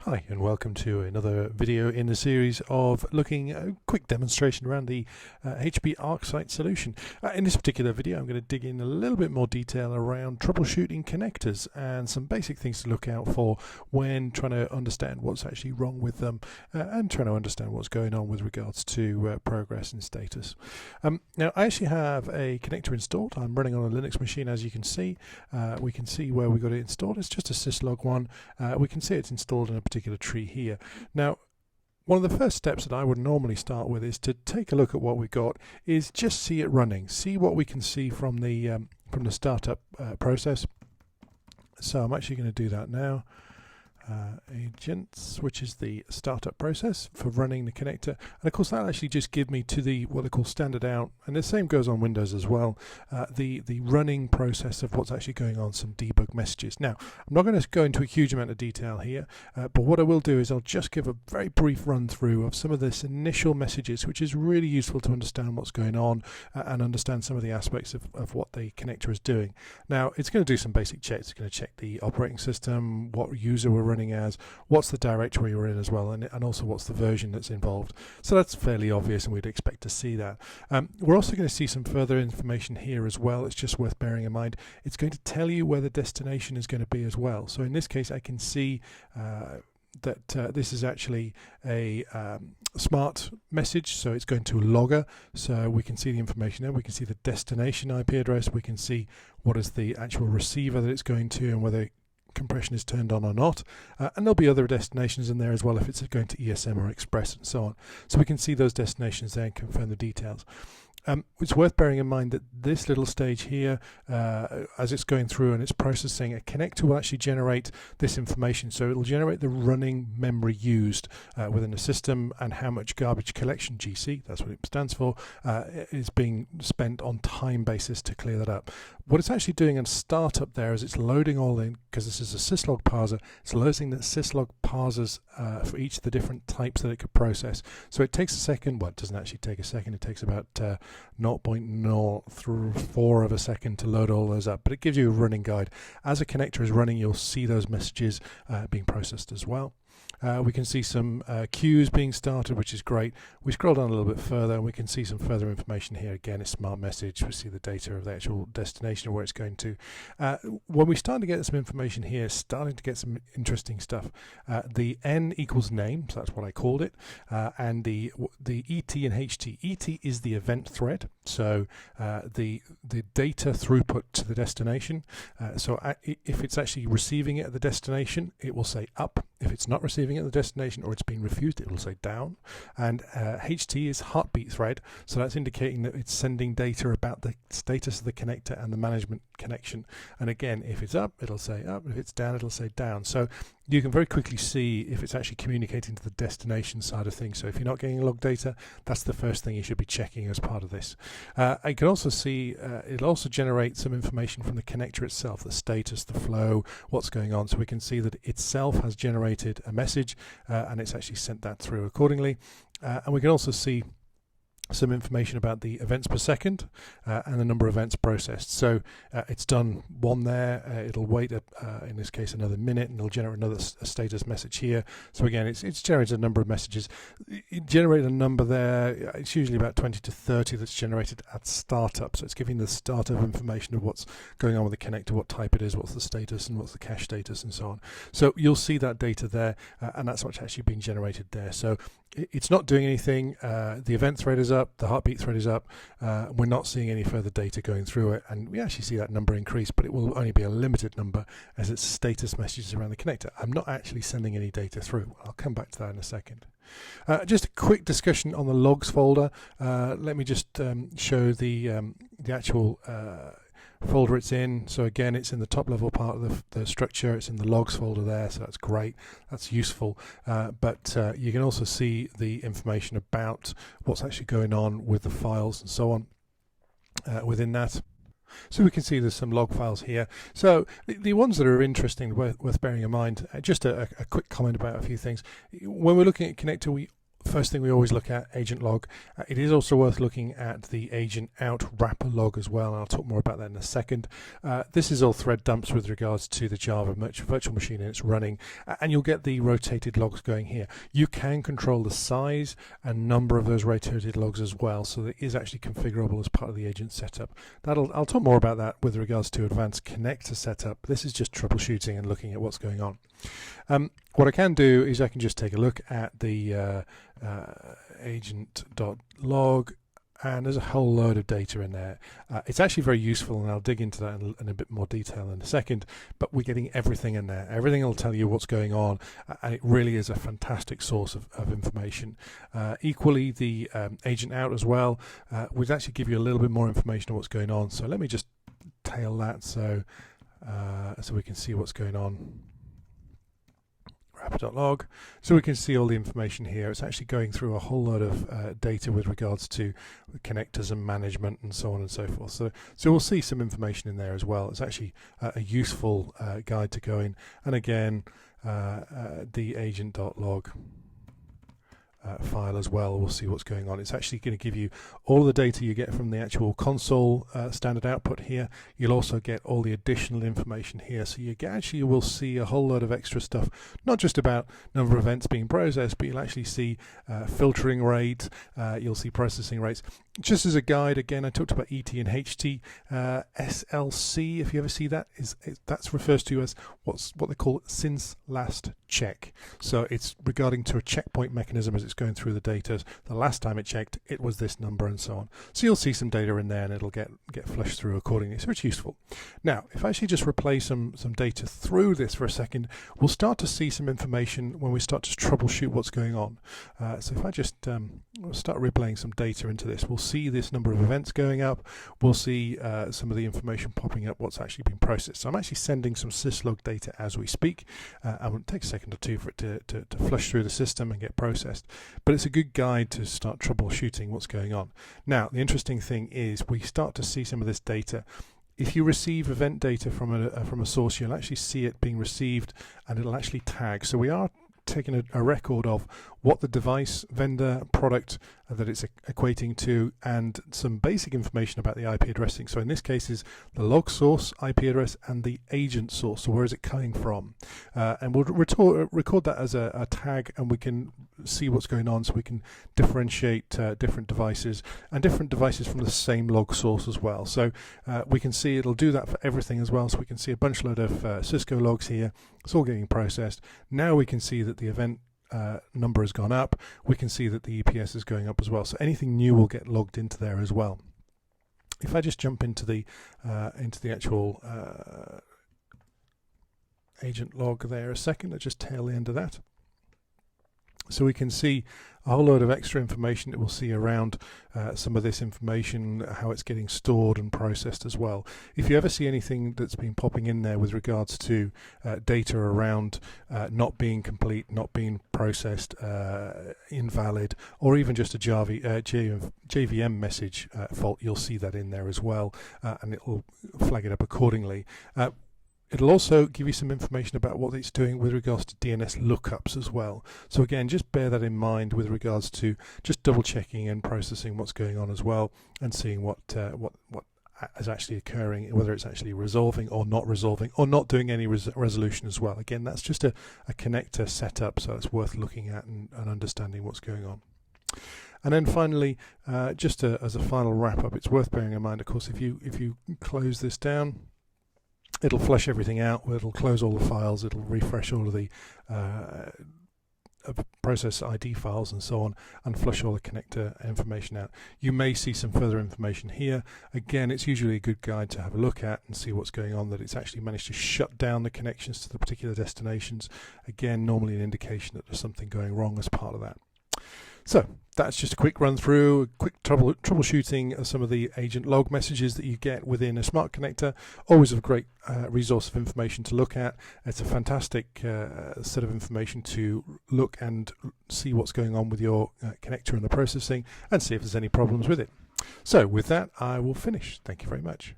Hi and welcome to another video in the series of looking at a quick demonstration around the HP ArcSight solution. In this particular video I'm going to dig in a little bit more detail around troubleshooting connectors and some basic things to look out for when trying to understand what's actually wrong with them and trying to understand what's going on with regards to progress and status. Now I actually have a connector installed. I'm running on a Linux machine, as you can see. We can see where we got it installed. It's just a syslog one. We can see it's installed in a particular tree here. Now, one of the first steps that I would normally start with is to take a look at what we got, is just see it running, see what we can see from the startup process. So I'm actually going to do that now. Agents, which is the startup process for running the connector, and of course that actually just give me to the what they call standard out, and the same goes on Windows as well, the running process of what's actually going on, some debug messages. Now I'm not going to go into a huge amount of detail here, but what I will do is I'll just give a very brief run through of some of this initial messages, which is really useful to understand what's going on and understand some of the aspects of what the connector is doing. Now it's going to do some basic checks. It's going to check the operating system, what user we're running as, what's the directory we're in as well, and also what's the version that's involved. So that's fairly obvious and we'd expect to see that. We're also going to see some further information here as well. It's just worth bearing in mind. It's going to tell you where the destination is going to be as well. So in this case I can see that this is actually a smart message, so it's going to a logger, so we can see the information there. We can see the destination IP address, we can see what is the actual receiver that it's going to and whether compression is turned on or not, and there'll be other destinations in there as well if it's going to ESM or Express and so on. So we can see those destinations there and confirm the details. It's worth bearing in mind that this little stage here, as it's going through and it's processing, a connector will actually generate this information. So it'll generate the running memory used within the system and how much garbage collection, GC, that's what it stands for, is being spent on time basis to clear that up. What it's actually doing in startup there is it's loading all in, because this is a syslog parser, it's loading the syslog parsers for each of the different types that it could process. So it takes a second, well it doesn't actually take a second, it takes about 0.04 of a second to load all those up, but it gives you a running guide. As a connector is running, you'll see those messages being processed as well. We can see some queues being started, which is great. We scroll down a little bit further and we can see some further information here. Again, it's smart message. We see the data of the actual destination of where it's going to. When we start to get some information here, starting to get some interesting stuff. The N equals name, so that's what I called it, and the ET and HT. ET is the event thread, so the data throughput to the destination. So if it's actually receiving it at the destination, it will say up. If it's not receiving it at the destination or it's been refused, it will say down. And HT is heartbeat thread, so that's indicating that it's sending data about the status of the connector and the management connection. And again, if it's up, it'll say up. If it's down, it'll say down. So you can very quickly see if it's actually communicating to the destination side of things. So if you're not getting log data, that's the first thing you should be checking as part of this. I can also see it'll also generate some information from the connector itself, the status, the flow, what's going on. So we can see that itself has generated a message and it's actually sent that through accordingly. And we can also see some information about the events per second and the number of events processed. So it's done one there, it'll wait in this case another minute and it'll generate another status message here. So again, it's generated a number of messages. It generated a number there, it's usually about 20 to 30 that's generated at startup. So it's giving the startup information of what's going on with the connector, what type it is, what's the status and what's the cache status and so on. So you'll see that data there and that's what's actually being generated there. So it's not doing anything. The event thread is up, the heartbeat thread is up. We're not seeing any further data going through it, and we actually see that number increase, but it will only be a limited number as it's status messages around the connector. I'm not actually sending any data through. I'll come back to that in a second. Just a quick discussion on the logs folder. Let me just show the actual folder it's in. So again, it's in the top level part of the structure. It's in the logs folder there, so that's great, that's useful, but you can also see the information about what's actually going on with the files and so on within that. So we can see there's some log files here. So the ones that are interesting, worth bearing in mind, just a quick comment about a few things. When we're looking at connector, we first thing we always look at, agent log. It is also worth looking at the agent out wrapper log as well, and I'll talk more about that in a second. This is all thread dumps with regards to the Java virtual machine and it's running, and you'll get the rotated logs going here. You can control the size and number of those rotated logs as well, so that is actually configurable as part of the agent setup. I'll talk more about that with regards to advanced connector setup. This is just troubleshooting and looking at what's going on. What I can do is I can just take a look at the agent.log, and there's a whole load of data in there. It's actually very useful, and I'll dig into that in a bit more detail in a second, but we're getting everything in there. Everything will tell you what's going on, and it really is a fantastic source of information. Equally, the agent out as well would actually give you a little bit more information on what's going on. So let me just tail that so we can see what's going on. Wrapper.log, so we can see all the information here. It's actually going through a whole load of data with regards to connectors and management and so on and so forth. So we'll see some information in there as well. It's actually a useful guide to go in. And again, the agent.log file as well, we'll see what's going on. It's actually going to give you all the data you get from the actual console standard output here. You'll also get all the additional information here, so you will see a whole load of extra stuff, not just about number of events being processed, but you'll actually see filtering rate, you'll see processing rates. Just as a guide, again, I talked about ET and HT. SLC, if you ever see that, that refers to as what they call since last check. So it's regarding to a checkpoint mechanism as it's going through the data. The last time it checked, it was this number and so on. So you'll see some data in there, and it'll get flushed through accordingly. So it's useful. Now, if I actually just replay some data through this for a second, we'll start to see some information when we start to troubleshoot what's going on. So if I just start replaying some data into this, we'll see this number of events going up. We'll see some of the information popping up, what's actually been processed. So I'm actually sending some syslog data as we speak. I will take a second or two for it to flush through the system and get processed. But it's a good guide to start troubleshooting what's going on. Now, the interesting thing is we start to see some of this data. If you receive event data from a source, you'll actually see it being received, and it'll actually tag. So we are taking a record of what the device, vendor, product that it's equating to, and some basic information about the IP addressing. So in this case is the log source IP address and the agent source, so where is it coming from, and we'll record that as a tag, and we can see what's going on, so we can differentiate different devices from the same log source as well. So we can see it'll do that for everything as well, so we can see a bunch load of Cisco logs here. It's all getting processed. Now we can see that the event number has gone up. We can see that the EPS is going up as well. So anything new will get logged into there as well. If I just jump into the actual agent log there a second, I'll just tail the end of that. So we can see a whole load of extra information that we'll see around some of this information, how it's getting stored and processed as well. If you ever see anything that's been popping in there with regards to data around not being complete, not being processed, invalid, or even just a JVM message fault, you'll see that in there as well, and it will flag it up accordingly. It'll also give you some information about what it's doing with regards to DNS lookups as well. So again, just bear that in mind with regards to just double checking and processing what's going on as well, and seeing what is actually occurring, whether it's actually resolving or not doing any resolution as well. Again, that's just a connector setup, so it's worth looking at and understanding what's going on. And then finally, just as a final wrap up, it's worth bearing in mind, of course, if you close this down, it'll flush everything out, it'll close all the files, it'll refresh all of the process ID files and so on, and flush all the connector information out. You may see some further information here. Again, it's usually a good guide to have a look at and see what's going on, that it's actually managed to shut down the connections to the particular destinations. Again, normally an indication that there's something going wrong as part of that. So that's just a quick run through, a quick troubleshooting of some of the agent log messages that you get within a smart connector. Always a great resource of information to look at. It's a fantastic set of information to look and see what's going on with your connector and the processing, and see if there's any problems with it. So with that, I will finish. Thank you very much.